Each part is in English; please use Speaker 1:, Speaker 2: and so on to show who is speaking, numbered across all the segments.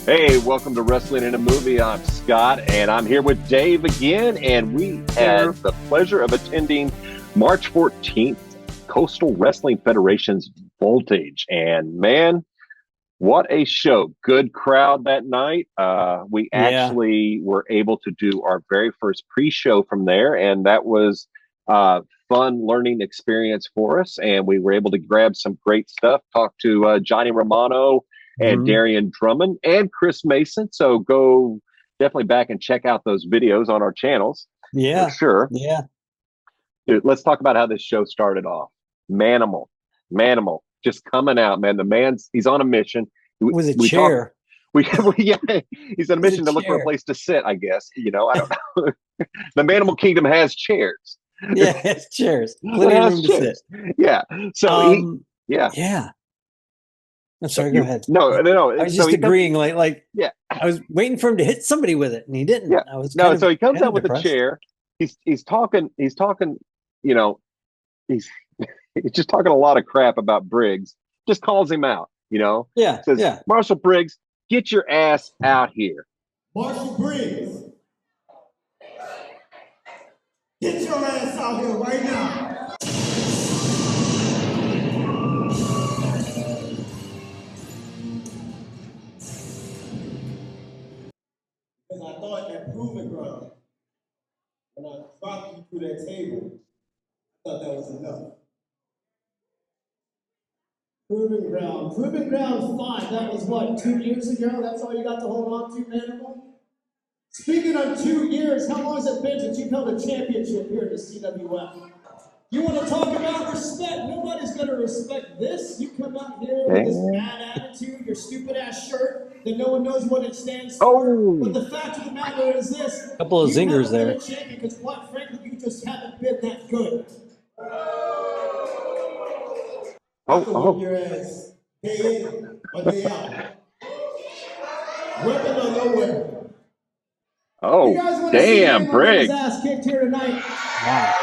Speaker 1: Hey, welcome to Wrestling in a Movie. I'm Scott, and I'm here with Dave again, and we had the pleasure of attending March 14th, Coastal Wrestling Federation's Voltage. And man, what a show. Good crowd that night. We actually were able to do our very first pre-show from there, and that was fun learning experience for us. And we were able to grab some great stuff, talk to Johnny Romano and Darryon Drummond and Chris Mason. So go definitely back and check out those videos on our channels.
Speaker 2: Yeah.
Speaker 1: For sure.
Speaker 2: Yeah.
Speaker 1: Dude, let's talk about how this show started off. Manimal just coming out, man. The he's on a mission.
Speaker 2: With a chair.
Speaker 1: He's on a mission to look for a place to sit, I guess. I don't know. The Manimal Kingdom has chairs.
Speaker 2: Yeah, it's chairs. Plenty of room to sit.
Speaker 1: Yeah. So
Speaker 2: yeah. I'm sorry, go ahead.
Speaker 1: No.
Speaker 2: I was just agreeing, like I was waiting for him to hit somebody with it, and he didn't.
Speaker 1: Yeah.
Speaker 2: I was
Speaker 1: so he comes out with a chair. He's talking, he's just talking a lot of crap about Briggs. Just calls him out, Says, Marshal Briggs, get your ass out here.
Speaker 3: Marshal Briggs, get your ass out here right now. Because I thought that proving ground, when I dropped you through that table, I thought that was enough. Proving ground's fine. That was what, 2 years ago? That's all you got to hold on to, Manimal? Speaking of 2 years, how long has it been since you've held a championship here at the CWF? You want to talk about respect? Nobody's going to respect this. You come out here with this bad attitude, your stupid ass shirt, that no one knows what it stands for. But the fact of the matter is this.
Speaker 2: A couple of zingers there.
Speaker 3: Because quite frankly, you just haven't been that good. Your ass. Day in or day out. Weapon or no weapon.
Speaker 1: Oh, damn, Briggs.
Speaker 3: Ass kicked here tonight.
Speaker 2: Wow.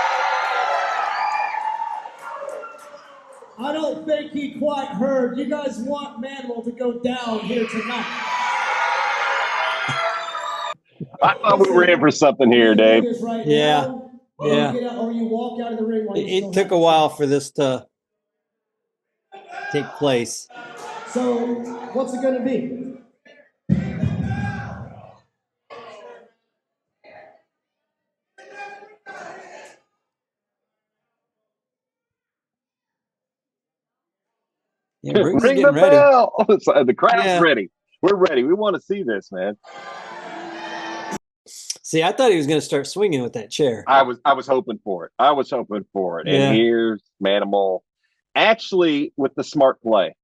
Speaker 3: I don't think he quite heard. You guys want Manimal to go down here tonight.
Speaker 1: I thought we were in for something here, Dave.
Speaker 3: Right
Speaker 2: yeah.
Speaker 3: Or you walk out of the ring.
Speaker 2: It took a while for this to take place.
Speaker 3: So, what's it going to be?
Speaker 2: Yeah, Briggs
Speaker 1: Ring
Speaker 2: is
Speaker 1: the
Speaker 2: getting ready.
Speaker 1: bell. The crowd's ready. We're ready. We want to see this, man.
Speaker 2: See, I thought he was going to start swinging with that chair.
Speaker 1: I was hoping for it. And here's Manimal, actually with the smart play.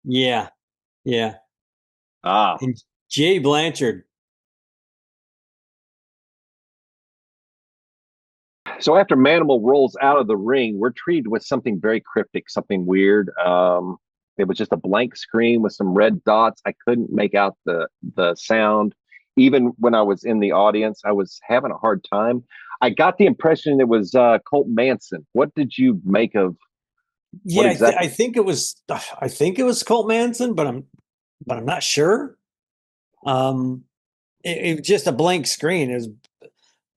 Speaker 2: Yeah.
Speaker 1: Ah.
Speaker 2: And Jay Blanchard.
Speaker 1: So after Manimal rolls out of the ring, we're treated with something very cryptic, something weird. It was just a blank screen with some red dots. I couldn't make out the sound. Even when I was in the audience, I was having a hard time. I got the impression it was Colt Manson. What did you make of?
Speaker 2: Yeah, exactly? I think it was Colt Manson, but I'm not sure. It was just a blank screen. It was a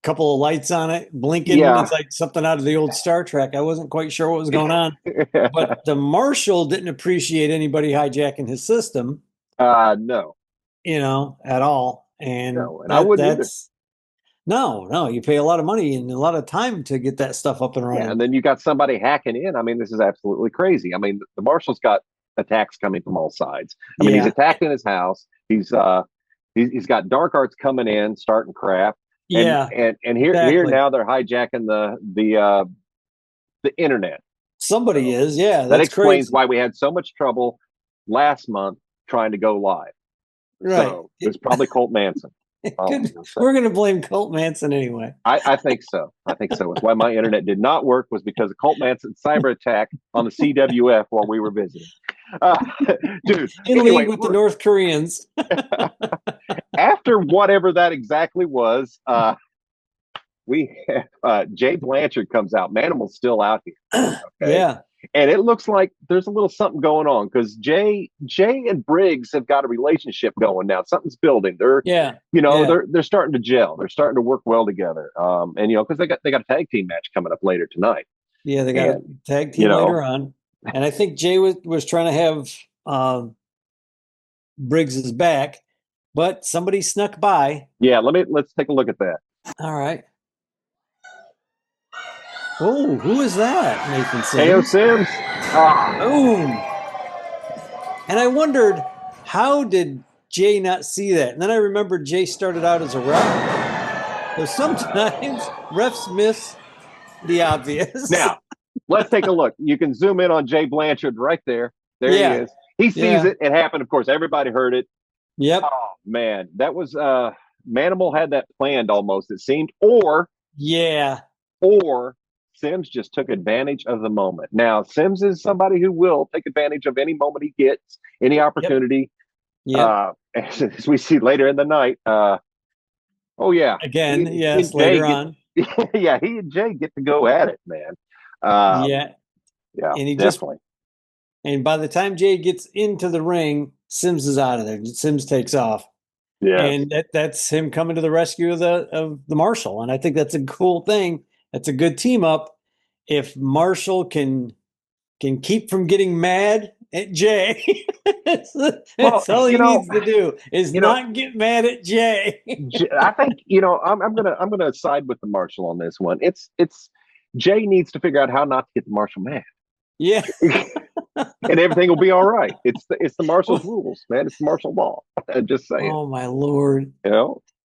Speaker 2: couple of lights on it blinking.
Speaker 1: Yeah.
Speaker 2: It's like something out of the old Star Trek. I wasn't quite sure what was going on. But the Marshal didn't appreciate anybody hijacking his system.
Speaker 1: No.
Speaker 2: At all. And,
Speaker 1: I wouldn't either.
Speaker 2: No, you pay a lot of money and a lot of time to get that stuff up and running.
Speaker 1: Yeah, and then you got somebody hacking in. I mean, this is absolutely crazy. I mean, the Marshal's got attacks coming from all sides. I mean, he's attacked in his house. He's got dark arts coming in, starting crap. And here now they're hijacking the internet.
Speaker 2: Somebody is, yeah.
Speaker 1: That explains why we had so much trouble last month trying to go live.
Speaker 2: Right.
Speaker 1: So it's probably Colt Manson.
Speaker 2: We're going to blame Colt Manson anyway.
Speaker 1: I think so. It's why my internet did not work was because of Colt Manson's cyber attack on the CWF while we were visiting. Dude,
Speaker 2: in league with the North Koreans.
Speaker 1: After whatever that exactly was, we have Jay Blanchard comes out. Manimal's still out here.
Speaker 2: Okay? Yeah.
Speaker 1: And it looks like there's a little something going on because Jay and Briggs have got a relationship going now. Something's building. They're they're starting to gel. They're starting to work well together. And because they got a tag team match coming up later tonight.
Speaker 2: Yeah, they got a tag team later on. And I think Jay was trying to have Briggs's back, but somebody snuck by.
Speaker 1: Yeah, let's take a look at that.
Speaker 2: All right. Oh, who is that? Nathan Sims.
Speaker 1: A.O. Sims.
Speaker 2: Boom. And I wondered, how did Jay not see that? And then I remembered Jay started out as a ref. So sometimes refs miss the obvious.
Speaker 1: Now, let's take a look. You can zoom in on Jay Blanchard right there. There he is. He sees it. It happened. Of course, everybody heard it.
Speaker 2: Yep.
Speaker 1: Oh, man. That was Manimal had that planned almost, it seemed. Or Sims just took advantage of the moment. Now, Sims is somebody who will take advantage of any moment he gets, any opportunity.
Speaker 2: Yep.
Speaker 1: As we see later in the night.
Speaker 2: Again, later on.
Speaker 1: Yeah, he and Jay get to go at it, man.
Speaker 2: Yeah,
Speaker 1: and
Speaker 2: he
Speaker 1: definitely.
Speaker 2: And by the time Jay gets into the ring, Sims is out of there. Sims takes off.
Speaker 1: Yeah,
Speaker 2: and that's him coming to the rescue of the Marshal. And I think that's a cool thing. That's a good team up. If Marshal can keep from getting mad at Jay, that's all he needs to do is not get mad at Jay.
Speaker 1: I think I'm gonna side with the Marshal on this one. It's Jay needs to figure out how not to get the Marshal mad.
Speaker 2: Yeah,
Speaker 1: and everything will be all right. It's the Marshal's rules, man. It's the Marshal law. I'm just saying.
Speaker 2: Oh my Lord!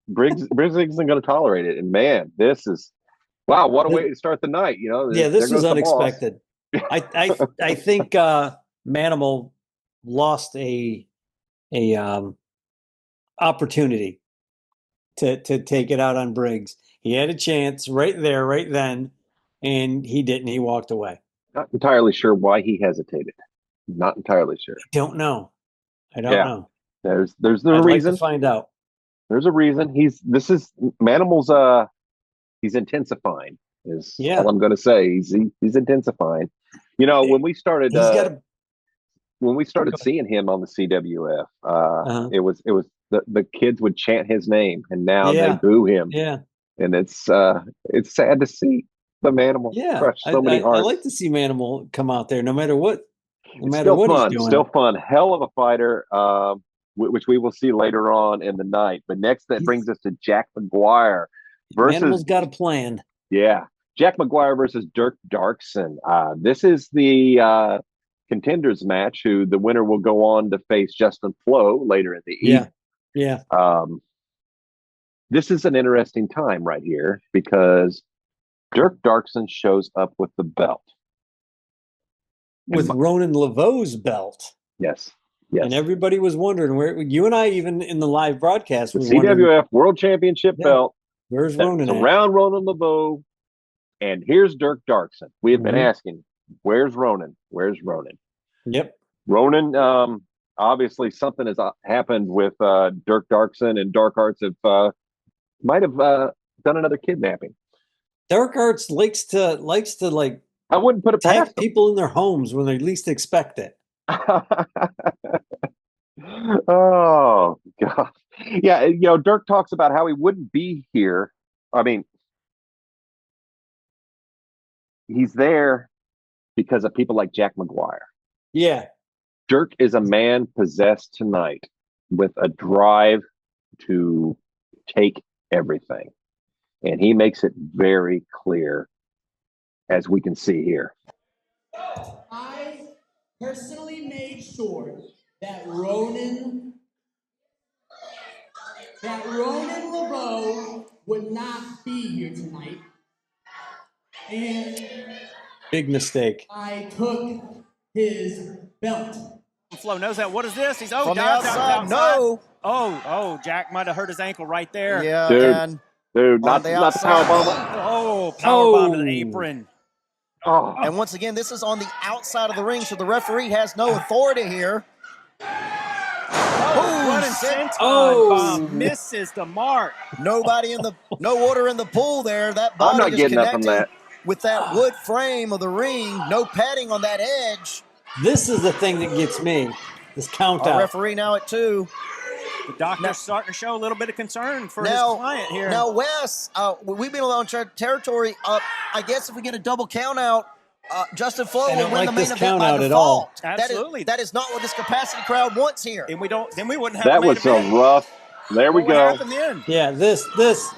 Speaker 1: Briggs isn't going to tolerate it. And man, this is wow. What a way to start the night.
Speaker 2: This was unexpected. I think Manimal lost a opportunity to take it out on Briggs. He had a chance right there, right then, and he didn't. He walked away.
Speaker 1: Not entirely sure why he hesitated. Not entirely sure.
Speaker 2: I don't know.
Speaker 1: There's the
Speaker 2: I'd
Speaker 1: reason.
Speaker 2: Like to find out.
Speaker 1: There's a reason. Manimal's he's intensifying. Is all I'm going to say. He's intensifying. When we started seeing him on the CWF, it was the kids would chant his name, and now they boo him.
Speaker 2: Yeah,
Speaker 1: and it's sad to see the Manimal crush so many hearts.
Speaker 2: I like to see Manimal come out there, no matter what.
Speaker 1: He's doing. Still fun. Hell of a fighter, which we will see later on in the night. But next, that brings us to Jack McGuire versus.
Speaker 2: Manimal's got a plan.
Speaker 1: Yeah, Jack McGuire versus Dirk Darkson. This is the contenders match. Who the winner will go on to face Justin Flo later in the evening.
Speaker 2: Yeah.
Speaker 1: This is an interesting time right here because Dirk Darkson shows up with the belt.
Speaker 2: With Ronan Laveau's belt.
Speaker 1: Yes.
Speaker 2: And everybody was wondering where you and I, even in the live broadcast,
Speaker 1: the CWF World Championship belt.
Speaker 2: Where's Ronan?
Speaker 1: It's around Ronan Laveau. And here's Dirk Darkson. We have been asking, where's Ronan? Where's Ronan?
Speaker 2: Yep.
Speaker 1: Ronan, obviously something has happened with Dirk Darkson, and Dark Arts might have done another kidnapping.
Speaker 2: Dark Arts likes to like.
Speaker 1: I wouldn't put it past
Speaker 2: people in their homes when they least expect it.
Speaker 1: Oh God! Yeah, Dirk talks about how he wouldn't be here. I mean, he's there because of people like Jack McGuire.
Speaker 2: Yeah,
Speaker 1: Dirk is a man possessed tonight with a drive to take everything, and he makes it very clear, as we can see here.
Speaker 3: I personally made sure that Ronan Laveau would not be here tonight. And
Speaker 2: big mistake.
Speaker 3: I took his belt.
Speaker 4: Flo knows that. What is this? He's
Speaker 5: from the outside. No.
Speaker 4: Oh, Jack might have hurt his ankle right there.
Speaker 5: Yeah,
Speaker 1: dude, not the power bomb.
Speaker 4: Oh, power bomb to the apron.
Speaker 5: Oh. And once again, this is on the outside of the ring, so the referee has no authority here.
Speaker 4: Running senton bomb misses the mark.
Speaker 5: No water in the pool there. That body
Speaker 1: I'm not getting up from that.
Speaker 5: with that wood frame of the ring, no padding on that edge.
Speaker 2: This is the thing that gets me. This count
Speaker 5: Our
Speaker 2: out.
Speaker 5: referee now at 2.
Speaker 4: The doctor's starting to show a little bit of concern for his
Speaker 5: Now,
Speaker 4: client here.
Speaker 5: now Wes, we've been on territory. I guess if we get a double count out, Justin Flo
Speaker 2: I
Speaker 5: will
Speaker 2: don't
Speaker 5: win
Speaker 2: like
Speaker 5: the main
Speaker 2: this
Speaker 5: event
Speaker 2: count
Speaker 5: by
Speaker 2: out at
Speaker 5: default.
Speaker 2: all.
Speaker 4: Absolutely.
Speaker 5: That is not what this capacity crowd wants here.
Speaker 4: And we wouldn't have
Speaker 1: That
Speaker 4: a main
Speaker 1: was a
Speaker 4: event.
Speaker 1: rough. There we
Speaker 4: What would
Speaker 1: go.
Speaker 4: happen then?
Speaker 2: Yeah, this.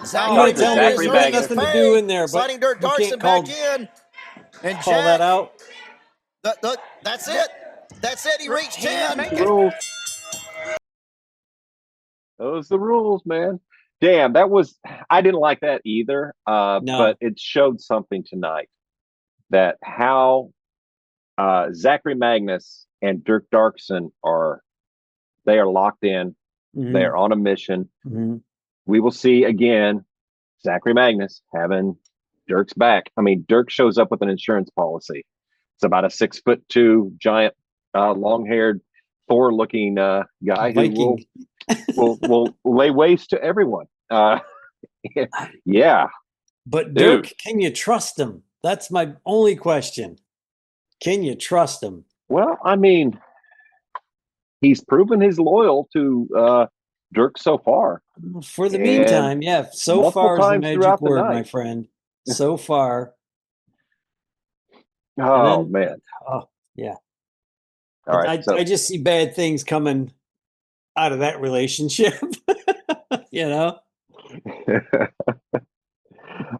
Speaker 5: Zach
Speaker 2: You might
Speaker 5: Dr.
Speaker 2: tell me
Speaker 1: Zachary
Speaker 2: there's
Speaker 1: Magnus.
Speaker 2: nothing to do in there, but
Speaker 5: Sliding Dirt
Speaker 2: we
Speaker 5: Darkson
Speaker 2: can't call
Speaker 5: back in. And
Speaker 2: that
Speaker 5: Jack,
Speaker 2: out.
Speaker 5: that's it. That's it. He reached
Speaker 4: He didn't
Speaker 5: 10.
Speaker 4: make it.
Speaker 1: Rules. Those are the rules, man. Damn, I didn't like that either.
Speaker 2: No.
Speaker 1: But it showed something tonight that how Zachary Magnus and Dirk Darkson are locked in.
Speaker 2: Mhm.
Speaker 1: They're on a mission.
Speaker 2: Mhm.
Speaker 1: We will see again Zachary Magnus having Dirk's back. I mean, Dirk shows up with an insurance policy. It's about a 6'2" giant, long-haired, Thor-looking guy
Speaker 2: Viking.
Speaker 1: who will lay waste to everyone. Yeah,
Speaker 2: But
Speaker 1: Dude.
Speaker 2: Dirk, can you trust him? That's my only question. Can you trust him?
Speaker 1: well, I mean, he's proven he's loyal to Dirk so far.
Speaker 2: For the
Speaker 1: And
Speaker 2: meantime, yeah. So
Speaker 1: multiple
Speaker 2: far is the
Speaker 1: times
Speaker 2: magic
Speaker 1: throughout the
Speaker 2: word,
Speaker 1: night.
Speaker 2: my friend. So far.
Speaker 1: Oh,
Speaker 2: then-
Speaker 1: man.
Speaker 2: Oh, yeah.
Speaker 1: All right.
Speaker 2: I just see bad things coming out of that relationship. You know?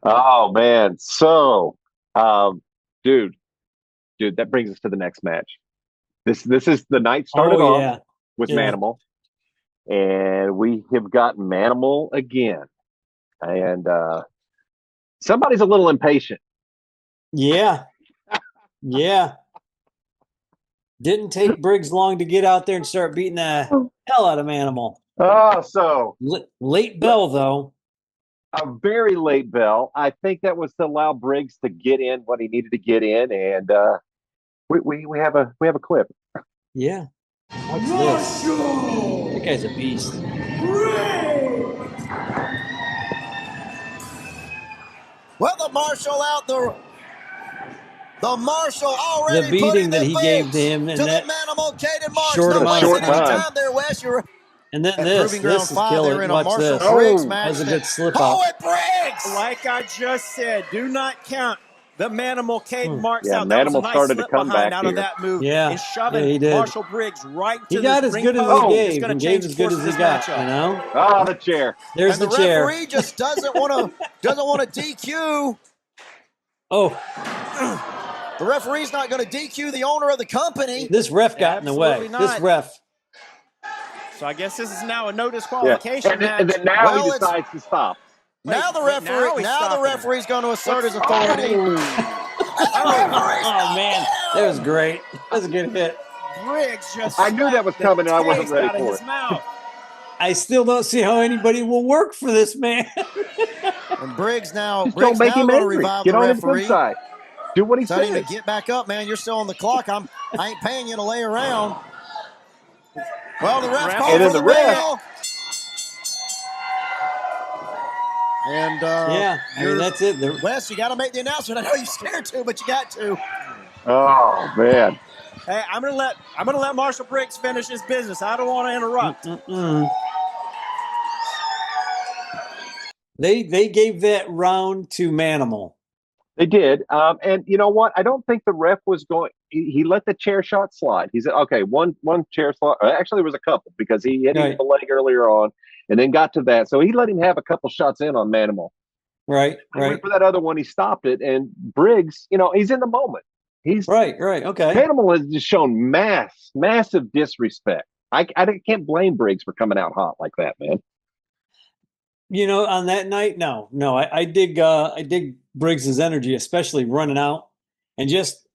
Speaker 1: Oh, man. So, dude, that brings us to the next match. This is the night started
Speaker 2: Oh,
Speaker 1: off
Speaker 2: yeah.
Speaker 1: with
Speaker 2: Yeah.
Speaker 1: Manimal, and we have got Manimal again. And somebody's a little impatient.
Speaker 2: Yeah. Yeah. Didn't take Briggs long to get out there and start beating the hell out of Manimal.
Speaker 1: Oh, so
Speaker 2: Late bell, though.
Speaker 1: a very late bell. I think that was to allow Briggs to get in what he needed to get in, and we have a clip.
Speaker 2: Yeah. What's this? That guy's a beast.
Speaker 5: Well, the Marshal out the Marshal already
Speaker 2: The beating
Speaker 5: putting
Speaker 2: that
Speaker 5: the
Speaker 2: he gave
Speaker 5: boots
Speaker 2: to him in
Speaker 5: to
Speaker 2: that
Speaker 5: the Manimal-cated March.
Speaker 2: short
Speaker 5: No
Speaker 2: amount
Speaker 1: of
Speaker 5: wasting any
Speaker 1: time.
Speaker 5: time there, Wes. You're
Speaker 2: And then
Speaker 5: at
Speaker 2: this
Speaker 5: Proving Ground
Speaker 2: is
Speaker 5: 5 there
Speaker 2: killer.
Speaker 5: in a
Speaker 2: Watch
Speaker 5: Marshal
Speaker 2: this.
Speaker 5: Briggs
Speaker 1: Oh,
Speaker 5: match.
Speaker 2: That was a good slip
Speaker 5: Oh,
Speaker 2: up.
Speaker 5: it Briggs!
Speaker 4: Like I just said, do not count the Manimal Caden Marks
Speaker 1: Yeah,
Speaker 4: out. That was a
Speaker 1: Manimal
Speaker 4: nice
Speaker 1: started to
Speaker 4: slip
Speaker 1: come
Speaker 4: behind
Speaker 1: back
Speaker 4: out of
Speaker 1: here.
Speaker 4: that move.
Speaker 2: Yeah.
Speaker 4: And shoving
Speaker 2: Yeah, he did.
Speaker 4: Marshal Briggs right to
Speaker 2: He got
Speaker 4: the
Speaker 2: as
Speaker 4: ring
Speaker 2: good as
Speaker 4: post.
Speaker 2: he
Speaker 4: It's
Speaker 2: gave,
Speaker 4: gonna
Speaker 2: and
Speaker 4: change
Speaker 2: gave as
Speaker 4: the
Speaker 2: good
Speaker 4: course
Speaker 2: as
Speaker 4: of
Speaker 2: he
Speaker 4: this
Speaker 2: got.
Speaker 4: matchup.
Speaker 2: You know,
Speaker 1: Oh, the chair.
Speaker 2: there's
Speaker 5: And
Speaker 2: the
Speaker 5: the
Speaker 2: chair.
Speaker 5: referee just doesn't want to DQ.
Speaker 2: Oh,
Speaker 5: The referee's not going to DQ the owner of the company.
Speaker 2: this ref got in the way.
Speaker 4: Absolutely
Speaker 2: This
Speaker 4: not.
Speaker 2: ref.
Speaker 4: So I guess this is now a no
Speaker 1: Yeah.
Speaker 4: disqualification match.
Speaker 1: And then now
Speaker 5: Well,
Speaker 1: he
Speaker 5: it's-
Speaker 1: decides to stop.
Speaker 5: Now the
Speaker 4: Wait, now
Speaker 5: referee.
Speaker 4: he's
Speaker 5: Now the
Speaker 4: stopping.
Speaker 5: referee's going to assert his authority.
Speaker 2: Oh man, that was great. That was a good hit.
Speaker 4: Briggs just
Speaker 1: I knew that was coming, and I wasn't
Speaker 4: taste
Speaker 1: ready
Speaker 4: out of
Speaker 1: for
Speaker 4: his
Speaker 1: it.
Speaker 4: mouth.
Speaker 2: I still don't see how anybody will work for this man.
Speaker 5: And Briggs now.
Speaker 1: Just
Speaker 5: Briggs
Speaker 1: don't make
Speaker 5: now
Speaker 1: him
Speaker 5: going to
Speaker 1: angry.
Speaker 5: revive
Speaker 1: Get
Speaker 5: the
Speaker 1: on his good
Speaker 5: referee.
Speaker 1: side. Do what he
Speaker 5: Tell him
Speaker 1: says.
Speaker 5: to get back up, man. You're still on the clock. I ain't paying you to lay around. Well, the ref
Speaker 4: Ref.
Speaker 5: called
Speaker 1: And
Speaker 5: for
Speaker 1: then
Speaker 5: the
Speaker 1: the ref.
Speaker 5: whistle. And
Speaker 2: Yeah, I mean that's it.
Speaker 5: Wes, you got to make the announcement. I know you're scared to, but you got to.
Speaker 1: Oh, man.
Speaker 4: Hey, I'm gonna let Marshal Briggs finish his business. I don't want to interrupt.
Speaker 2: They gave that round to Manimal.
Speaker 1: They did. And you know what? I don't think the ref was going. He let the chair shot slide. He said, okay, one chair slide. Actually, there was a couple because he hit him
Speaker 2: Right.
Speaker 1: in the leg earlier on and then got to that. So he let him have a couple shots in on Manimal.
Speaker 2: Right,
Speaker 1: He
Speaker 2: right,
Speaker 1: went for that other one. He stopped it. And Briggs, he's in the moment. He's
Speaker 2: right. Okay.
Speaker 1: Manimal has just shown massive disrespect. I can't blame Briggs for coming out hot like that, man.
Speaker 2: On that night, no. I dig Briggs's energy, especially running out, and just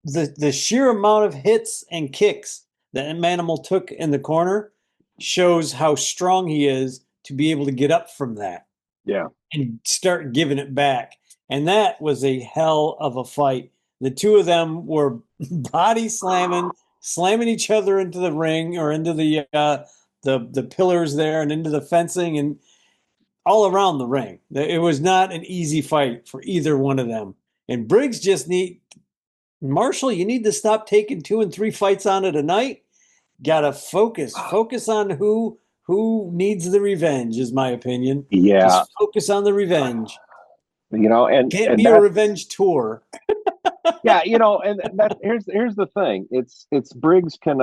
Speaker 2: the sheer amount of hits and kicks that Manimal took in the corner shows how strong he is to be able to get up from that
Speaker 1: Yeah.
Speaker 2: and start giving it back. And that was a hell of a fight. The two of them were body slamming each other into the ring or into the pillars there and into the fencing. And all around the ring. It was not an easy fight for either one of them. And Briggs Marshall, you need to stop taking 2 and 3 fights on it a night. Got to focus on who needs the revenge, is my opinion.
Speaker 1: Yeah.
Speaker 2: Just focus on the revenge.
Speaker 1: And
Speaker 2: can't be a revenge tour.
Speaker 1: Yeah, and that here's the thing. It's Briggs can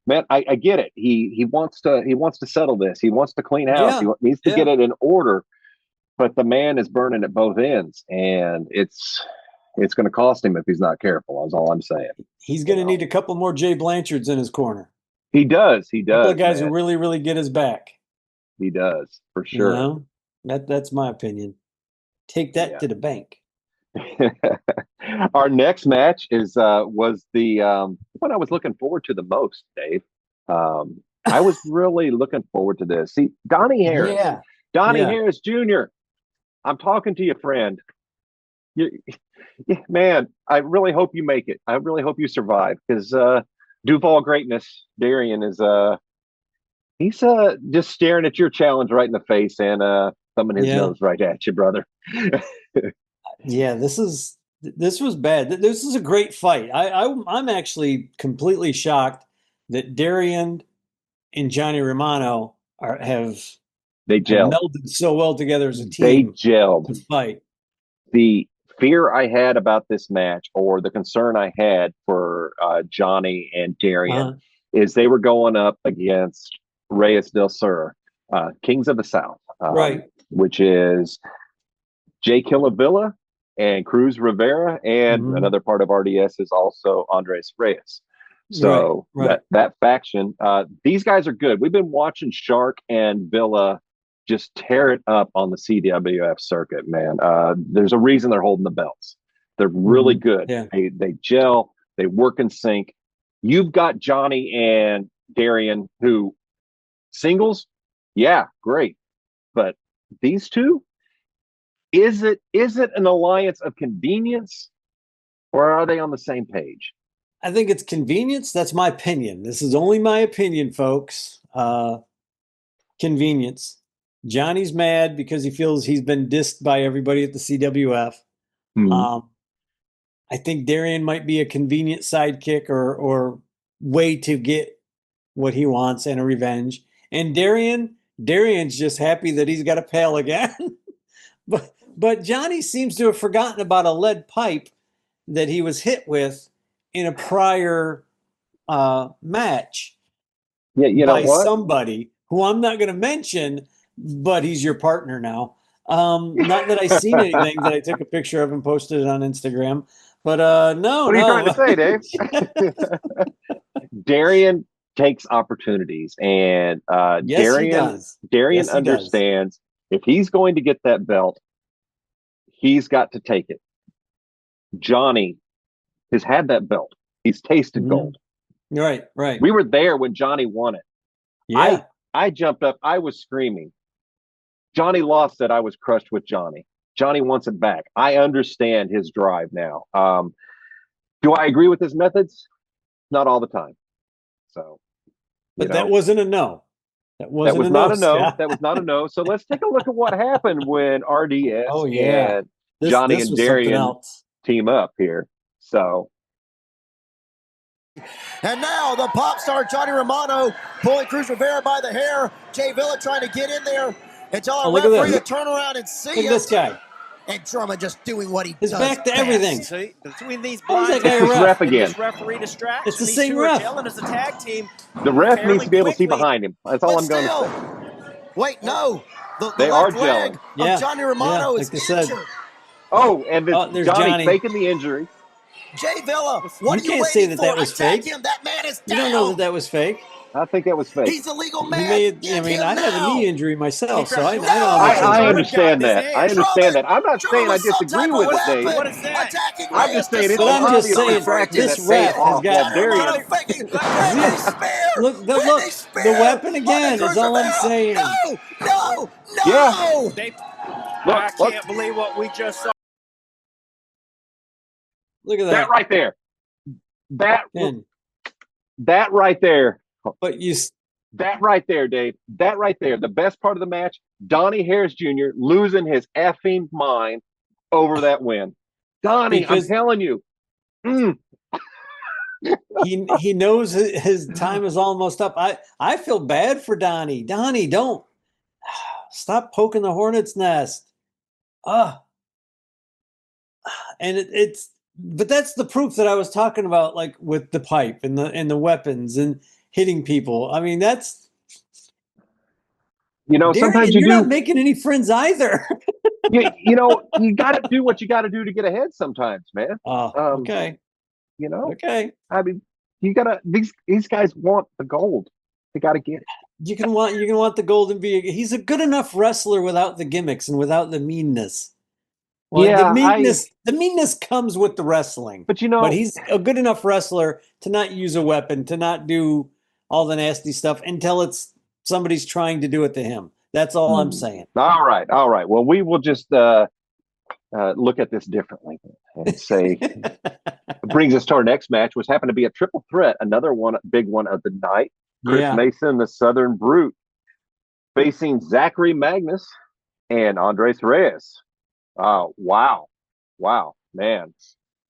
Speaker 1: man, I get it. He wants to settle this. He wants to clean house. He needs to get it in order. But the man is burning at both ends, and it's going to cost him if he's not careful. That's all I'm saying. He's
Speaker 2: going to need a couple more Jay Blanchards in his corner.
Speaker 1: He does. A couple
Speaker 2: of guys who really, really get his back.
Speaker 1: He does, for sure.
Speaker 2: That's my opinion. Take that to the bank.
Speaker 1: Our next match was the one I was looking forward to the most, Dave. I was really looking forward to this. See, Donnie Harris.
Speaker 2: Yeah.
Speaker 1: Donnie Harris Jr. I'm talking to you, friend. Man, I really hope you make it. I really hope you survive, because Duval greatness, Darryon, is he's just staring at your challenge right in the face and thumbing his nose right at you, brother.
Speaker 2: Yeah, this was bad. This is a great fight. I'm actually completely shocked that Darryon and Johnny Romano have melded so well together as a team.
Speaker 1: They gelled.
Speaker 2: To fight.
Speaker 1: The fear I had about this match, or the concern I had for Johnny and Darryon, is they were going up against Reyes del Sur, Kings of the South, which is Jay Killavilla and Cruz Rivera, and another part of RDS is also Andres Reyes. So that faction, these guys are good. We've been watching Shark and Villa just tear it up on the CWF circuit, man. There's a reason they're holding the belts. They're really good.
Speaker 2: Yeah.
Speaker 1: They gel, they work in sync. You've got Johnny and Darryon, who singles, great. But these two, is it an alliance of convenience, or are they on the same page?
Speaker 2: I think it's convenience. That's my opinion. This is only my opinion, folks. Convenience. Johnny's mad because he feels he's been dissed by everybody at the CWF. I think Darryon might be a convenient sidekick or way to get what he wants and a revenge. And Darryon's just happy that he's got a pal again. But Johnny seems to have forgotten about a lead pipe that he was hit with in a prior match.
Speaker 1: Yeah, you know
Speaker 2: by
Speaker 1: what?
Speaker 2: Somebody who I'm not going to mention, but he's your partner now. Not that I seen anything that I took a picture of and posted it on Instagram. But no.
Speaker 1: What are you trying to say, Dave? Darryon takes opportunities, and Darryon understands if he's going to get that belt, he's got to take it. Johnny has had that belt. He's tasted gold.
Speaker 2: Right.
Speaker 1: We were there when Johnny won it.
Speaker 2: Yeah.
Speaker 1: I jumped up. I was screaming. Johnny lost it. I was crushed with Johnny. Johnny wants it back. I understand his drive now. Do I agree with his methods? Not all the time. So,
Speaker 2: but that wasn't a no. That was
Speaker 1: not a no. Scott. That was not a no. So let's take a look at what happened when RDS and Johnny and Darryon team up here. So.
Speaker 5: And now the pop star Johnny Romano pulling Cruz Rivera by the hair. Jay Villa trying to get in there and tell our referee to turn around and see
Speaker 2: look at this guy.
Speaker 5: And Drummond just doing what he
Speaker 2: does. His back to
Speaker 5: best.
Speaker 2: everything.
Speaker 4: See, between these
Speaker 2: blinds,
Speaker 1: ref again.
Speaker 4: This referee distraction.
Speaker 2: It's the same ref.
Speaker 4: As a tag team.
Speaker 1: The ref needs to be able to see behind him. That's all I'm going to say.
Speaker 5: Wait, no.
Speaker 1: They are gelling.
Speaker 5: Of Johnny Romano is injured.
Speaker 1: Oh, and Johnny faking the injury.
Speaker 5: Jay Villa, what
Speaker 2: you
Speaker 5: are you
Speaker 2: can't say
Speaker 5: waiting
Speaker 2: that
Speaker 5: for?
Speaker 2: was
Speaker 5: Attack
Speaker 2: fake.
Speaker 5: Him. That man is down.
Speaker 2: You don't know that was fake.
Speaker 1: I think that was fake.
Speaker 5: He's a legal man.
Speaker 2: I have a knee injury myself, so I know.
Speaker 1: I understand that. I understand that. I'm not saying I disagree with it, Dave.
Speaker 4: What is that?
Speaker 1: I'm just saying it's
Speaker 2: I'm just saying this ref has got
Speaker 1: Darryon.
Speaker 2: Look, the weapon again is all I'm saying.
Speaker 5: No.
Speaker 1: Yeah.
Speaker 4: I can't believe what we just saw.
Speaker 2: Look at that.
Speaker 1: That right there. That right there.
Speaker 2: But
Speaker 1: That right there, Dave. That right there. The best part of the match, Donnie Harris Jr. losing his effing mind over that win. Donnie,
Speaker 2: Because
Speaker 1: I'm telling you.
Speaker 2: he knows his time is almost up. I feel bad for Donnie. Donnie, don't stop poking the hornet's nest. And but that's the proof that I was talking about, like with the pipe and the weapons and hitting people. I mean, that's
Speaker 1: Darryon, sometimes
Speaker 2: you're not making any friends either.
Speaker 1: you got to do what you got to do to get ahead sometimes, man.
Speaker 2: Okay. Okay.
Speaker 1: I mean, you gotta. These guys want the gold. They got to get it.
Speaker 2: You can want the gold and be. He's a good enough wrestler without the gimmicks and without the meanness. Well, the meanness comes with the wrestling.
Speaker 1: But
Speaker 2: he's a good enough wrestler to not use a weapon, to not do all the nasty stuff until it's somebody's trying to do it to him. That's all I'm saying.
Speaker 1: All right. Well, we will just look at this differently and say it brings us to our next match, which happened to be a triple threat, another one, big one of the night. Chris Mason, the Southern Brute, facing Zachary Magnus and Andres Reyes. Wow, man.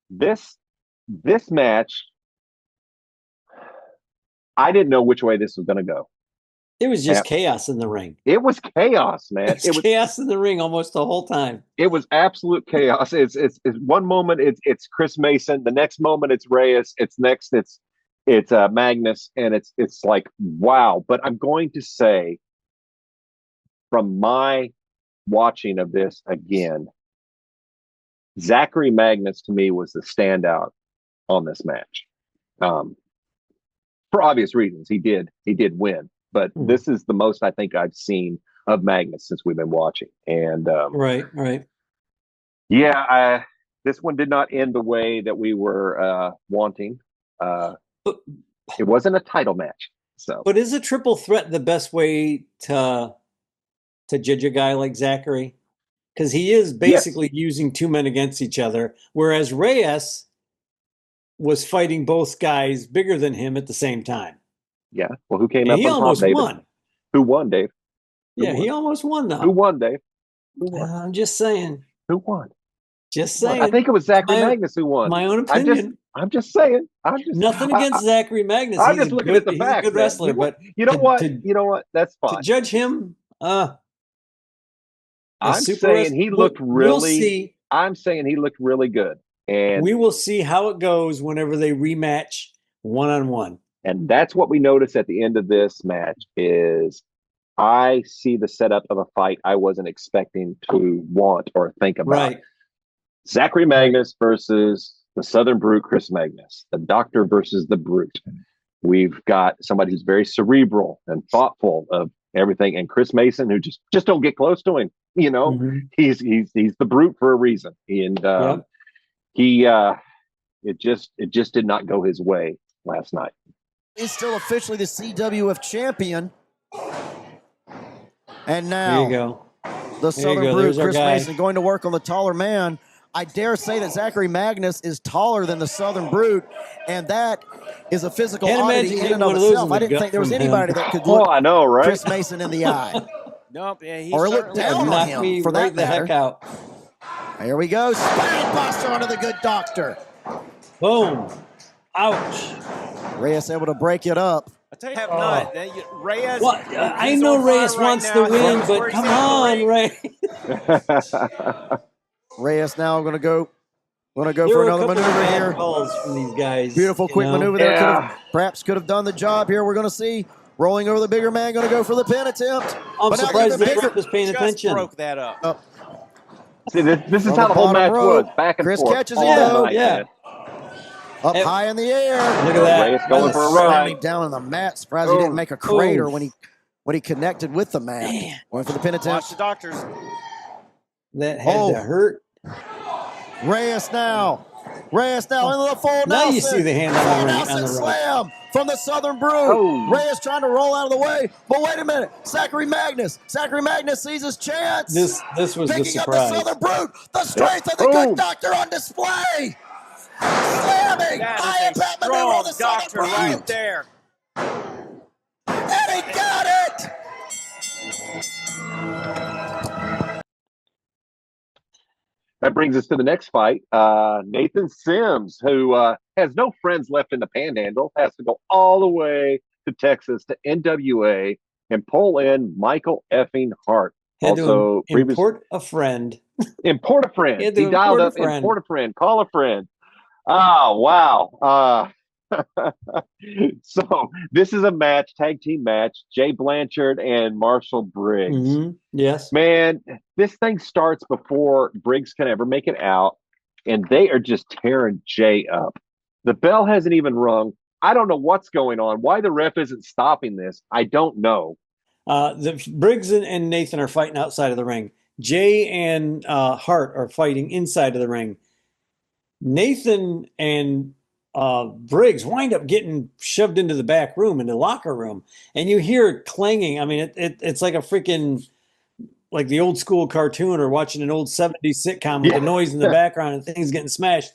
Speaker 1: This match, I didn't know which way this was going to go.
Speaker 2: It was just chaos in the ring.
Speaker 1: It was chaos, man.
Speaker 2: It was chaos in the ring almost the whole time.
Speaker 1: It was absolute chaos. It's one moment it's Chris Mason, the next moment it's Reyes, it's Magnus, and it's like wow. But I'm going to say, from my watching of this again, Zachary Magnus to me was the standout on this match. For obvious reasons, he did win, but this is the most I think I've seen of Magnus since we've been watching. And
Speaker 2: right.
Speaker 1: Yeah, this one did not end the way that we were wanting. It wasn't a title match.
Speaker 2: But is a triple threat the best way to judge a guy like Zachary? Because he is basically using two men against each other, whereas Reyes was fighting both guys bigger than him at the same time.
Speaker 1: Yeah. Well, who came up
Speaker 2: he
Speaker 1: on
Speaker 2: almost
Speaker 1: top, David?
Speaker 2: won.
Speaker 1: Who won, Dave?
Speaker 2: He almost won, though.
Speaker 1: Who won, Dave? Who won?
Speaker 2: I'm just saying.
Speaker 1: Who won?
Speaker 2: Just saying.
Speaker 1: I think it was Zachary Magnus who won.
Speaker 2: My own opinion.
Speaker 1: I'm just saying.
Speaker 2: Nothing against Zachary Magnus.
Speaker 1: I'm just looking at the facts.
Speaker 2: He's a good wrestler, but
Speaker 1: you know what? That's fine.
Speaker 2: To judge him,
Speaker 1: I'm saying he looked really. I'm saying he looked really good, and
Speaker 2: we will see how it goes whenever they rematch one-on-one.
Speaker 1: And that's what we notice at the end of this match is I see the setup of a fight I wasn't expecting to want or think about.
Speaker 2: Right.
Speaker 1: Zachary Magnus versus the Southern Brute, Chris Magnus. The Doctor versus the Brute. We've got somebody who's very cerebral and thoughtful of everything, and Chris Mason, who just don't get close to him. He's the Brute for a reason, and it just did not go his way last night.
Speaker 5: Is still officially the CWF champion, and now
Speaker 2: there you go.
Speaker 5: The Southern Brute, Chris Mason, going to work on the taller man. I dare say that Zachary Magnus is taller than the Southern Brute, and that is a physical oddity in and of itself. I didn't think there was anybody that could look Chris Mason in the eye.
Speaker 4: Nope,
Speaker 5: or look down on him, for that matter.
Speaker 2: The heck out.
Speaker 5: Here we go. Spine buster onto the good Doctor.
Speaker 2: Boom. Ouch.
Speaker 5: Reyes able to break it up.
Speaker 4: I tell you, have not. Reyes.
Speaker 2: Well, I know Reyes wants to win, but come on, Reyes.
Speaker 5: Reyes now going to go for another maneuver here.
Speaker 2: Calls from these guys.
Speaker 5: Beautiful quick maneuver there. Could have done the job here. We're going to see rolling over the bigger man. Going to go for the pin attempt.
Speaker 2: I'm surprised the bigger was paying attention.
Speaker 4: Broke that up.
Speaker 1: See, this is how the whole match was. Back and
Speaker 5: Chris
Speaker 1: forth.
Speaker 5: Catches him though.
Speaker 2: Yeah.
Speaker 5: Up high in the air.
Speaker 2: Look at that.
Speaker 1: Reyes going for a ride.
Speaker 5: Down on the mat. Surprised he didn't make a crater when he connected with the mat. Going for the pin attempt.
Speaker 4: Watch the Doctors.
Speaker 2: That had to hurt.
Speaker 5: Reyes now into the full
Speaker 2: Now
Speaker 5: Nelson.
Speaker 2: you see the hand on the
Speaker 5: Nelson
Speaker 2: right.
Speaker 5: slam from the Southern Brute. Reyes trying to roll out of the way, but wait a minute. Zachary Magnus sees his chance.
Speaker 2: This was the
Speaker 5: surprise. Picking up the Southern Brute. The strength of the good Doctor on display. Slamming. High impact maneuver on the Southern Brute.
Speaker 4: Right there.
Speaker 5: And He got it!
Speaker 1: That brings us to the next fight. Nathan Sims, who has no friends left in the Panhandle, has to go all the way to Texas to NWA and pull in Michael effing Hart.
Speaker 2: Had also, to import a friend.
Speaker 1: Import a friend. He dialed up, import a friend, call a friend. Oh, wow. So this is a match, tag team match, Jay Blanchard and Marshal Briggs.
Speaker 2: Mm-hmm. Yes.
Speaker 1: Man, this thing starts before Briggs can ever make it out, and they are just tearing Jay up. The bell hasn't even rung. I don't know what's going on. Why the ref isn't stopping this, I don't know.
Speaker 2: The Briggs and Nathan are fighting outside of the ring. Jay and Hart are fighting inside of the ring. Nathan and Briggs wind up getting shoved into the back room, in the locker room, and you hear clanging. I mean, it's like a freaking, like the old school cartoon or watching an old 70s sitcom with the noise in the background and things getting smashed.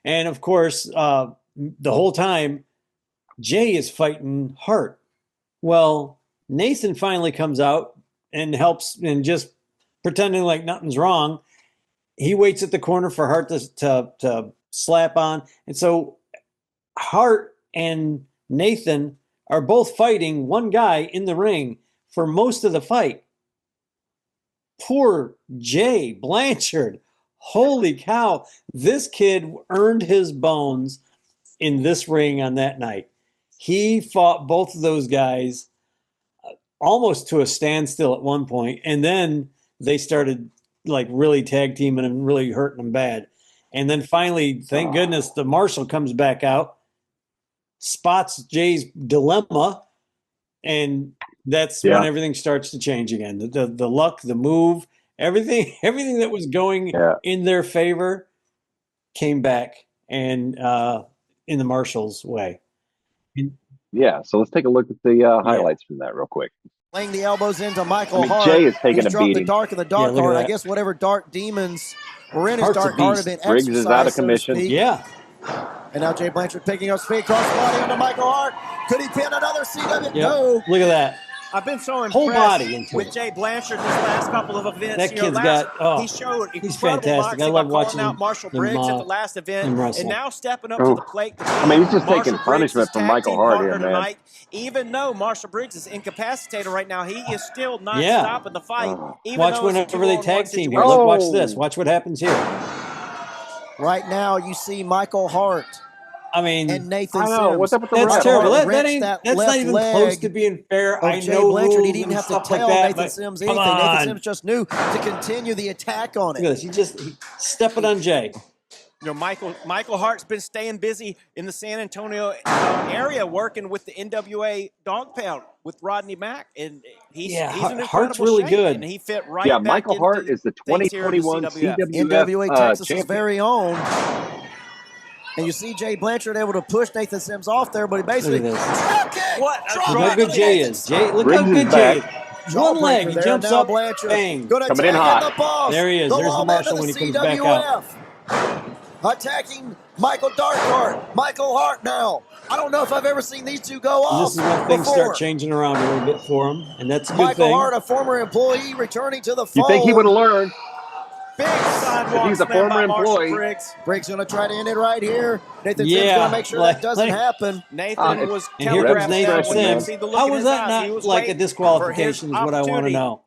Speaker 2: And of course, the whole time, Jay is fighting Hart. Well, Nathan finally comes out and helps, and just pretending like nothing's wrong. He waits at the corner for Hart to slap on. And so Hart and Nathan are both fighting one guy in the ring for most of the fight. Poor Jay Blanchard. Holy cow. This kid earned his bones in this ring on that night. He fought both of those guys almost to a standstill at one point, and then they started like really tag teaming and really hurting them bad. And then finally, thank goodness, the Marshal comes back out, spots Jay's dilemma, and that's when everything starts to change again. The luck, the move, everything that was going in their favor came back, and in the Marshal's way.
Speaker 1: Yeah, so let's take a look at the highlights from that real quick.
Speaker 5: Laying the elbows into Michael Hart.
Speaker 1: Jay is taking
Speaker 5: He's
Speaker 1: a beating.
Speaker 5: The dark and the dark heart. I guess whatever dark demons were in his dark heart have been exorcised.
Speaker 1: Briggs is out of commission.
Speaker 2: Yeah.
Speaker 5: And now Jay Blanchard picking up speed, cross body into Michael Hart. Could he pin another CW?
Speaker 2: Yep.
Speaker 5: No.
Speaker 2: Look at that.
Speaker 4: I've been so impressed
Speaker 2: whole body into
Speaker 4: with Jay Blanchard these last couple of events.
Speaker 2: That kid's got,
Speaker 4: he showed
Speaker 2: he's fantastic. I love watching
Speaker 4: out Marshal Briggs at the last event, and now stepping up to the plate.
Speaker 1: I mean, he's just taking punishment from Michael Hart here, man.
Speaker 4: Tonight, even though Marshal Briggs is incapacitated right now, he is still not stopping the fight.
Speaker 2: Watch whenever they tag team here. Look, watch this. Watch what happens here.
Speaker 5: Right now, you see Michael Hart.
Speaker 2: I mean,
Speaker 5: and Nathan Sims.
Speaker 1: What's up with
Speaker 2: that's terrible. That's not even close to being fair. I know
Speaker 5: Blanchard, he didn't have to tell Nathan Sims anything.
Speaker 2: Nathan
Speaker 5: Sims just knew to continue the attack on it.
Speaker 2: Look at this. He stepping on Jay.
Speaker 4: You know, Michael Hart's been staying busy in the San Antonio area working with the NWA Dog Pound with Rodney Mack, and he's in incredible
Speaker 2: Hart's really good,
Speaker 4: and he fit right.
Speaker 1: Yeah, Michael Hart is the 2021 CWF
Speaker 5: NWA Texas's
Speaker 1: champion.
Speaker 5: very own. And you see Jay Blanchard able to push Nathan Sims off there, but he basically
Speaker 2: look
Speaker 5: what
Speaker 2: how good Jay is. Look how good Jay is. One leg, he jumps up, bang.
Speaker 1: Coming in hot.
Speaker 2: There he is. There's the Marshal when he comes back out.
Speaker 5: Attacking Michael Darkhart. Michael Hart now. I don't know if I've ever seen these two go off.
Speaker 2: This is when things start changing around a little bit for him, and that's a good
Speaker 5: Michael
Speaker 2: thing.
Speaker 5: Hart, a former employee, returning to the fold.
Speaker 1: You think he would have learned?
Speaker 4: Big sidewalk.
Speaker 1: He's a former employee.
Speaker 5: Briggs going to try to end it right here. Nathan Sims going to make sure that doesn't happen.
Speaker 4: Nathan was
Speaker 2: and here comes Nathan Sims.
Speaker 4: How
Speaker 2: was that not like a disqualification is what I want to know.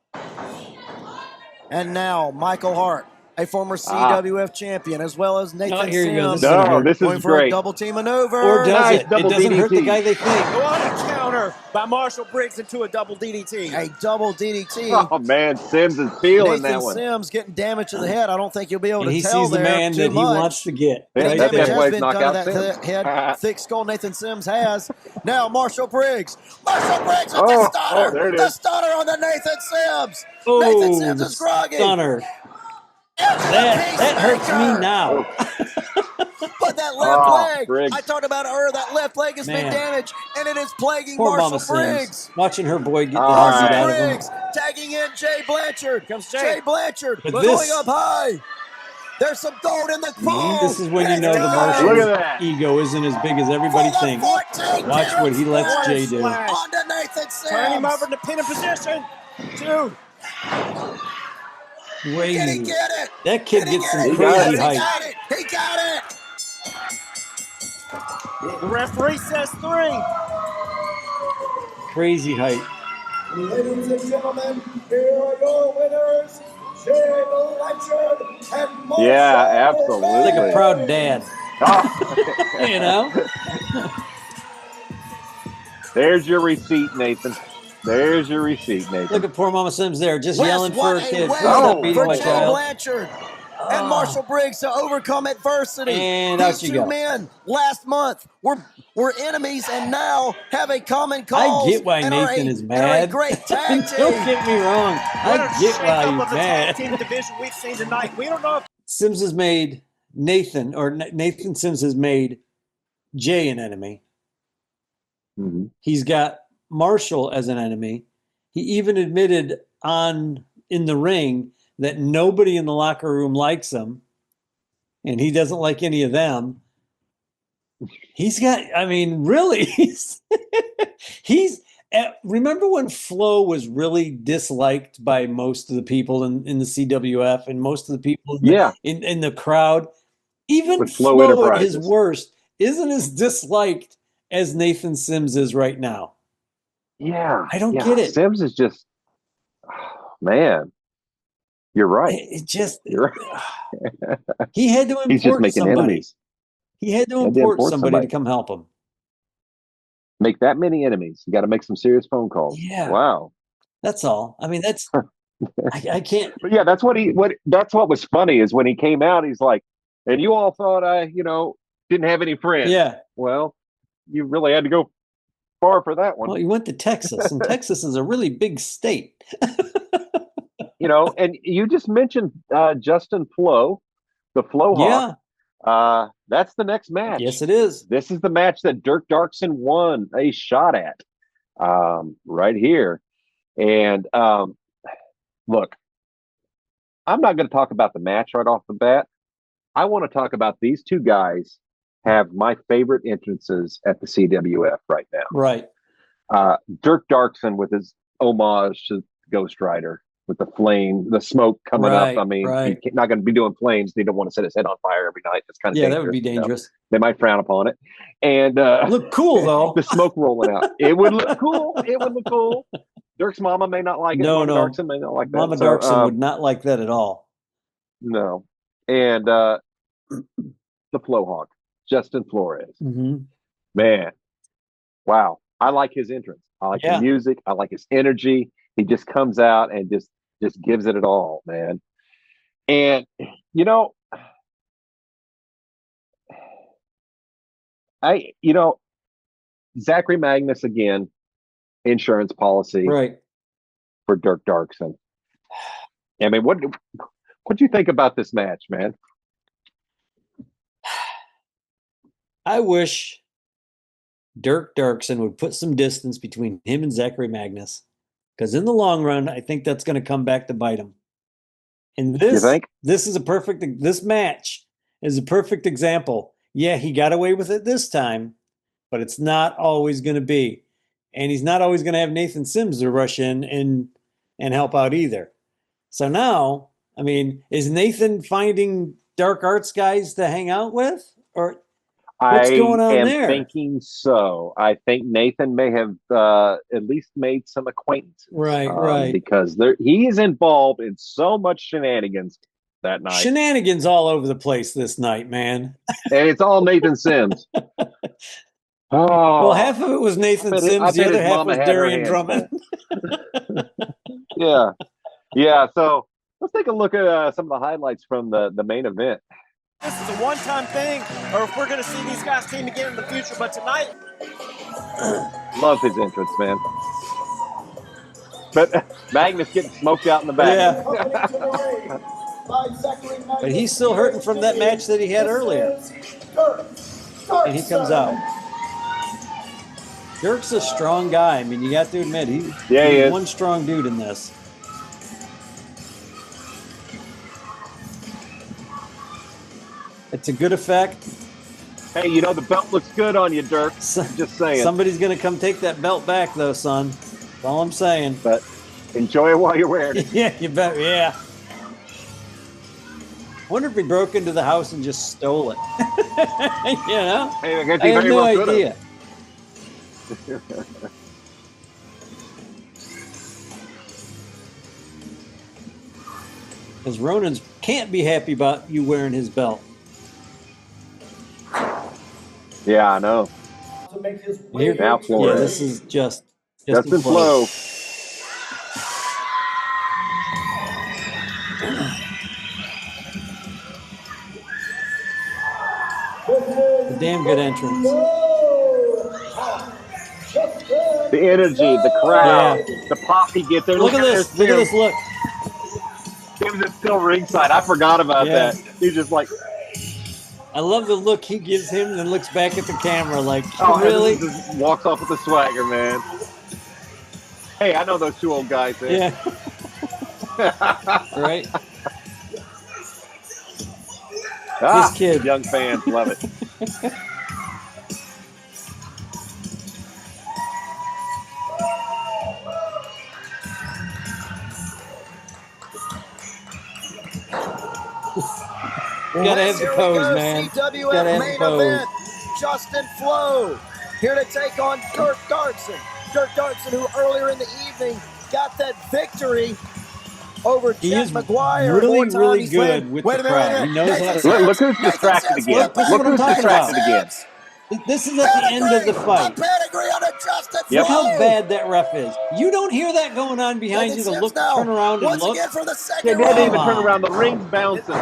Speaker 5: And now Michael Hart, a former CWF champion, as well as Nathan Sims.
Speaker 1: This
Speaker 5: going
Speaker 1: is
Speaker 5: for
Speaker 1: great.
Speaker 5: a double team maneuver.
Speaker 2: Or does it? It doesn't
Speaker 1: DDT.
Speaker 2: hurt the guy they think.
Speaker 4: What a counter by Marshal Briggs into a double DDT.
Speaker 5: A double DDT.
Speaker 1: Oh, man, Sims is feeling that
Speaker 5: Nathan
Speaker 1: one.
Speaker 5: Sims getting damage to the head. I don't think you'll be able
Speaker 2: And
Speaker 5: to
Speaker 2: he
Speaker 5: tell
Speaker 2: sees the man that he wants to get.
Speaker 1: That
Speaker 5: Damage has
Speaker 1: boy's
Speaker 5: been done
Speaker 1: knockout
Speaker 5: to that head. Thick skull Nathan Sims has. Now Marshal Briggs. Marshal Briggs with the stunner.
Speaker 1: There it
Speaker 5: The
Speaker 1: is.
Speaker 5: stunner on the Nathan Sims.
Speaker 2: Oh,
Speaker 5: Nathan Sims is groggy.
Speaker 2: Stunner. That hurts me now.
Speaker 5: But that left leg,
Speaker 1: Briggs.
Speaker 5: I talked about her, that left leg has been damaged, and it is plaguing
Speaker 2: Poor
Speaker 5: Marshal
Speaker 2: Mama
Speaker 5: Briggs.
Speaker 2: Sims. Watching her boy get the hell
Speaker 5: Marshal
Speaker 2: out of him.
Speaker 5: Briggs tagging in Jay Blanchard.
Speaker 4: Comes Jay.
Speaker 5: Jay Blanchard
Speaker 2: But
Speaker 5: going
Speaker 2: this-
Speaker 5: up high. There's some gold in the pool.
Speaker 2: This is when you know the
Speaker 1: Look at
Speaker 2: Marshal's
Speaker 1: that.
Speaker 2: ego isn't as big as everybody thinks. Watch what he lets Jay do.
Speaker 5: On to Nathan Sims.
Speaker 4: Turn him over to pin position. 2.
Speaker 2: Wait,
Speaker 5: Did he get it?
Speaker 2: that kid
Speaker 5: Did he
Speaker 2: gets
Speaker 5: get
Speaker 2: some
Speaker 5: it?
Speaker 2: crazy
Speaker 5: Yes,
Speaker 2: height.
Speaker 5: He got it.
Speaker 4: The referee says 3.
Speaker 2: Crazy height.
Speaker 3: Ladies and gentlemen, here are your winners, Blanchard and Marshal.
Speaker 1: Yeah, absolutely.
Speaker 2: Like a proud dad. You know?
Speaker 1: There's your receipt, Nathan. There's your receipt, Nathan.
Speaker 2: Look at poor Mama Sims there, just
Speaker 5: Wes,
Speaker 2: yelling for
Speaker 5: what
Speaker 2: her
Speaker 5: a
Speaker 2: kid.
Speaker 5: way
Speaker 2: Stop beating
Speaker 5: for
Speaker 2: my
Speaker 5: Jay
Speaker 2: child.
Speaker 5: Blanchard and Marshal Briggs to overcome adversity.
Speaker 2: And out
Speaker 5: These
Speaker 2: you
Speaker 5: two
Speaker 2: go.
Speaker 5: men last month were enemies and now have a common cause.
Speaker 2: I get why
Speaker 5: and are
Speaker 2: Nathan
Speaker 5: a-
Speaker 2: is
Speaker 5: and are a
Speaker 2: mad.
Speaker 5: great tag team.
Speaker 2: Don't get me wrong.
Speaker 4: What a
Speaker 2: I get why
Speaker 4: shakeup
Speaker 2: he's
Speaker 4: of the
Speaker 2: mad.
Speaker 4: tag team division we've seen tonight. We don't know if
Speaker 2: Sims has made Nathan Sims has made Jay an enemy.
Speaker 1: Mhm.
Speaker 2: He's got Marshall as an enemy. He even admitted in the ring that nobody in the locker room likes him, and he doesn't like any of them. He's got, I mean, really, remember when Flo was really disliked by most of the people in the CWF and most of the people in the crowd? Even
Speaker 1: With Flo
Speaker 2: Flo at
Speaker 1: Enterprises.
Speaker 2: his worst isn't as disliked as Nathan Sims is right now.
Speaker 1: Yeah.
Speaker 2: I don't get it.
Speaker 1: Sims is just, man, you're right.
Speaker 2: It just,
Speaker 1: You're right.
Speaker 2: he had to
Speaker 1: He's just
Speaker 2: import
Speaker 1: making
Speaker 2: somebody.
Speaker 1: enemies.
Speaker 2: He had to
Speaker 1: Had to
Speaker 2: import
Speaker 1: import
Speaker 2: somebody
Speaker 1: somebody.
Speaker 2: to come help him.
Speaker 1: Make that many enemies. You got to make some serious phone calls.
Speaker 2: Yeah.
Speaker 1: Wow.
Speaker 2: That's all. I mean, that's, I can't.
Speaker 1: But yeah, that's what was funny is when he came out, he's like, and you all thought I, didn't have any friends.
Speaker 2: Yeah.
Speaker 1: Well, you really had to go far for that one.
Speaker 2: Well, you went to Texas, and Texas is a really big state.
Speaker 1: And you just mentioned Justin Flo, the Flo Hawk.
Speaker 2: Yeah.
Speaker 1: That's the next match.
Speaker 2: Yes, it is.
Speaker 1: This is the match that Dirk Darkson won a shot at right here. And look, I'm not going to talk about the match right off the bat. I want to talk about these two guys have my favorite entrances at the CWF right now.
Speaker 2: Right.
Speaker 1: Dirk Darkson with his homage to Ghost Rider with the flame, the smoke coming up. I mean, he's not going to be doing flames. They don't want to set his head on fire every night. It's kind of dangerous.
Speaker 2: That would be dangerous.
Speaker 1: They might frown upon it. And
Speaker 2: look cool though.
Speaker 1: The smoke rolling out. It would look cool. It would look cool. Dirk's mama may not like it.
Speaker 2: No.
Speaker 1: Darkson may not like that.
Speaker 2: Mama Darkson would not like that at all.
Speaker 1: No. And the Flo Hawk, Justin Flores.
Speaker 2: Mm-hmm.
Speaker 1: Man, wow. I like his entrance. I like the music. I like his energy. He just comes out and just gives it all, man. And, Zachary Magnus again, insurance policy for Dirk Darkson. I mean, what do you think about this match, man?
Speaker 2: I wish Dirk Darkson would put some distance between him and Zachary Magnus, because in the long run, I think that's going to come back to bite him. And this match is a perfect example. Yeah, he got away with it this time, but it's not always going to be. And he's not always going to have Nathan Sims to rush in and help out either. So now, I mean, is Nathan finding dark arts guys to hang out with? Or what's going on there?
Speaker 1: I am thinking so. I think Nathan may have at least made some acquaintances.
Speaker 2: Right.
Speaker 1: Because he is involved in so much shenanigans that night.
Speaker 2: Shenanigans all over the place this night, man.
Speaker 1: And it's all Nathan Sims.
Speaker 2: Well, half of it was Nathan Sims. The other half was Darryon Drummond.
Speaker 1: Yeah. So let's take a look at some of the highlights from the main event.
Speaker 4: This is a one-time thing, or if we're going to see these guys team again in the future. But tonight,
Speaker 1: love his entrance, man. But Magnus getting smoked out in the back.
Speaker 2: Yeah. But he's still hurting from that match that he had earlier. And he comes out. Dirk's a strong guy. I mean, you got to admit, he's one strong dude in this. It's a good effect.
Speaker 1: Hey, the belt looks good on you, Dirk. Just saying.
Speaker 2: Somebody's going to come take that belt back, though, son. That's all I'm saying.
Speaker 1: But enjoy it while you're wearing it.
Speaker 2: Yeah, you bet. Yeah. Wonder if he broke into the house and just stole it. You know?
Speaker 1: Hey, I guess
Speaker 2: I
Speaker 1: he
Speaker 2: have
Speaker 1: very
Speaker 2: no
Speaker 1: well could
Speaker 2: idea. Because Ronan's can't be happy about you wearing his belt.
Speaker 1: Yeah, I know.
Speaker 3: To make his
Speaker 2: Here,
Speaker 3: way
Speaker 1: Now
Speaker 3: to
Speaker 1: Flores.
Speaker 2: yeah, this is just
Speaker 1: Justin Flo.
Speaker 2: a damn good entrance.
Speaker 1: The energy, the crowd, the pop he gets there.
Speaker 2: Look at this. Look at this. Look.
Speaker 1: He was still ringside. I forgot about that. He's just like,
Speaker 2: I love the look he gives him and then looks back at the camera like,
Speaker 1: oh,
Speaker 2: really?
Speaker 1: Just walks off with the swagger, man. Hey, I know those two old guys there.
Speaker 2: Yeah. Right? This kid.
Speaker 1: Young fans love it.
Speaker 2: Gotta have the pose, man.
Speaker 5: CWF
Speaker 2: Gotta have the
Speaker 5: main
Speaker 2: pose.
Speaker 5: event. Justin Flo here to take on Dirk Darkson. Dirk Darkson, who earlier in the evening got that victory over Jeff McGuire.
Speaker 2: Really good with the crowd. He knows how to.
Speaker 1: Look who's distracted again.
Speaker 2: This is
Speaker 1: Look
Speaker 2: what I'm
Speaker 1: who's
Speaker 2: talking about.
Speaker 1: distracted again.
Speaker 2: This is at the end of the fight. Look how bad that ref is. You don't hear that going on behind you to look, turn around and look.
Speaker 1: They didn't even turn around. The ring's bouncing.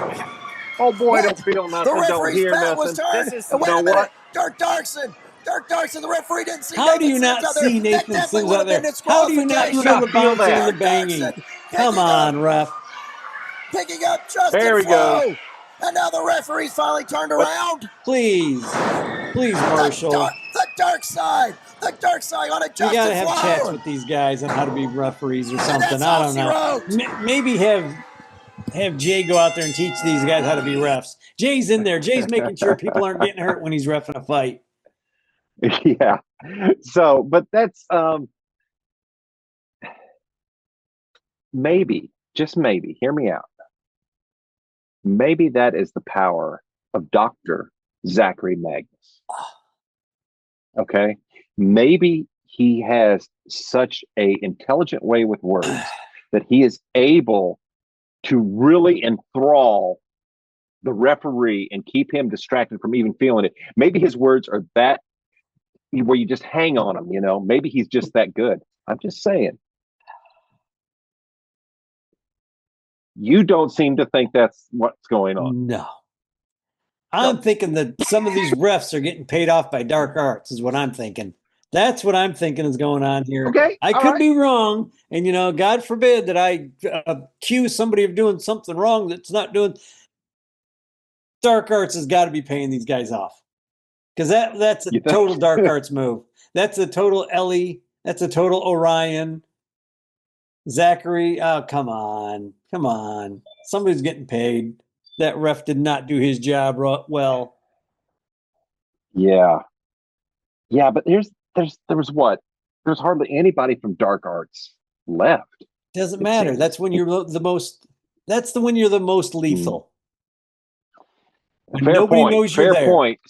Speaker 1: Oh boy, don't feel nothing. Don't hear nothing. You know what?
Speaker 5: Dirk Darkson, the referee didn't see.
Speaker 2: How do you not see Nathan Sims out there? How do you not feel the bouncing and the banging? Come on, ref.
Speaker 5: Picking up Justin
Speaker 1: There we go.
Speaker 5: And now the referee's finally turned around.
Speaker 2: Please, Marshal.
Speaker 5: The dark side on a Justin
Speaker 2: You gotta have
Speaker 5: Flo.
Speaker 2: chats with these guys on how to be referees or something. I don't know. Maybe have Jay go out there and teach these guys how to be refs. Jay's in there. Jay's making sure people aren't getting hurt when he's reffing a fight.
Speaker 1: Yeah. So, but that's maybe, just maybe, hear me out. Maybe that is the power of Dr. Zachary Magnus. Okay? Maybe he has such a intelligent way with words that he is able to really enthrall the referee and keep him distracted from even feeling it. Maybe his words are that where you just hang on him, you know? Maybe he's just that good. I'm just saying. You don't seem to think that's what's going on.
Speaker 2: No. I'm thinking that some of these refs are getting paid off by dark arts is what I'm thinking. That's what I'm thinking is going on here.
Speaker 1: Okay.
Speaker 2: I could be wrong. And, God forbid that I accuse somebody of doing something wrong that's not doing. Dark arts has got to be paying these guys off. Because that's a total dark arts move. That's a total Ellie. That's a total Orion. Zachary, oh, come on. Somebody's getting paid. That ref did not do his job well.
Speaker 1: Yeah, but there was what? There's hardly anybody from Dark Arts left.
Speaker 2: Doesn't matter. That's when you're the most. That's the when you're the most lethal. When nobody knows you're there.
Speaker 1: Fair point.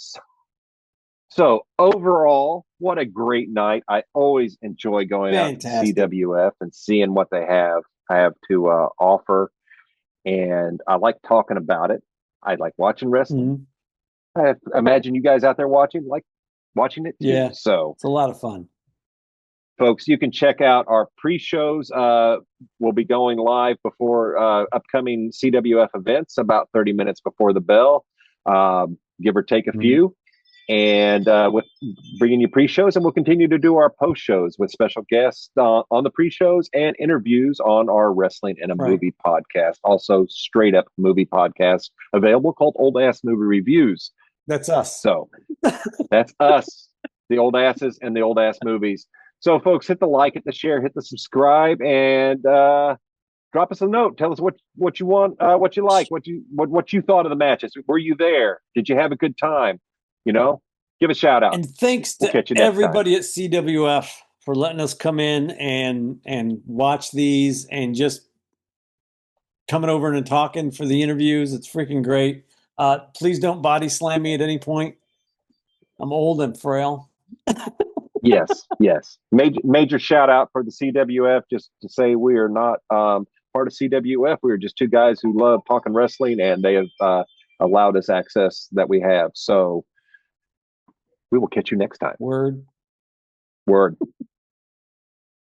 Speaker 1: So overall, what a great night! I always enjoy going out to CWF and seeing what they have to offer, and I like talking about it. I like watching wrestling. I imagine you guys out there watching it too.
Speaker 2: Yeah,
Speaker 1: so
Speaker 2: it's a lot of fun,
Speaker 1: folks. You can check out our pre-shows. We'll be going live before upcoming CWF events, about 30 minutes before the bell, give or take a few. And with bringing you pre-shows, and we'll continue to do our post-shows with special guests on the pre-shows and interviews on our Wrestling in a Movie podcast. Also, straight up movie podcast available called Old Ass Movie Reviews.
Speaker 2: That's us.
Speaker 1: So that's us, the old asses and the old ass movies. So, folks, hit the like, hit the share, hit the subscribe, and drop us a note. Tell us what you want, what you like, what you thought of the matches. Were you there? Did you have a good time? Give a shout out.
Speaker 2: And thanks to everybody at CWF for letting us come in and watch these and just coming over and talking for the interviews. It's freaking great. Please don't body slam me at any point. I'm old and frail.
Speaker 1: Yes. Major shout out for the CWF, just to say we are not part of CWF. We are just two guys who love talking wrestling, and they have allowed us access that we have. So we will catch you next time.
Speaker 2: Word.